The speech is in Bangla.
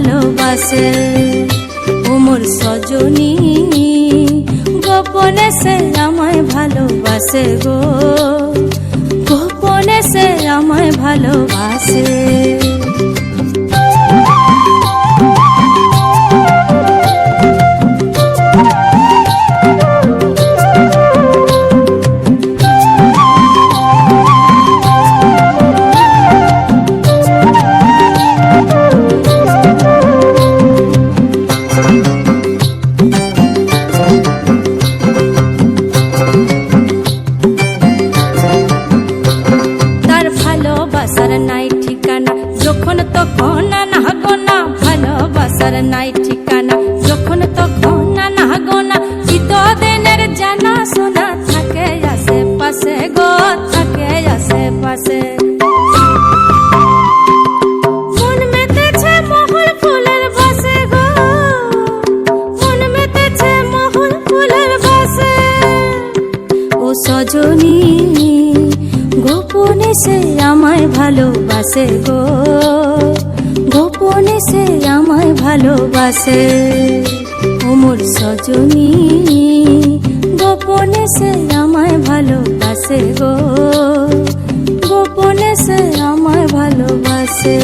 ভালোবাসে। ও মোর সজনী গোপনে সে আমায় ভালোবাসে গো, গোপনে সে আমায় ভালোবাসে। ভালোবাসার নাই ঠিকানা যখন তখন না গোনা, ভালোবাসার নাই ঠিকানা যখন তখন না গোনা। চিতদিনের জানা শোনা থাকে আশেপাশে গো, থাকে আশেপাশে। মন মেতেছে মহুল ফুলের বাসে গো, মন মেতেছে মহুল ফুলের বাসে। ও সজনী গোপনে সে আমায় ভালোবাসে গো, গোপনে সে আমায় ভালোবাসে। ও মোর সজনী গোপনে সে আমায় ভালোবাসে গো, গোপনে সে আমায় ভালোবাসে।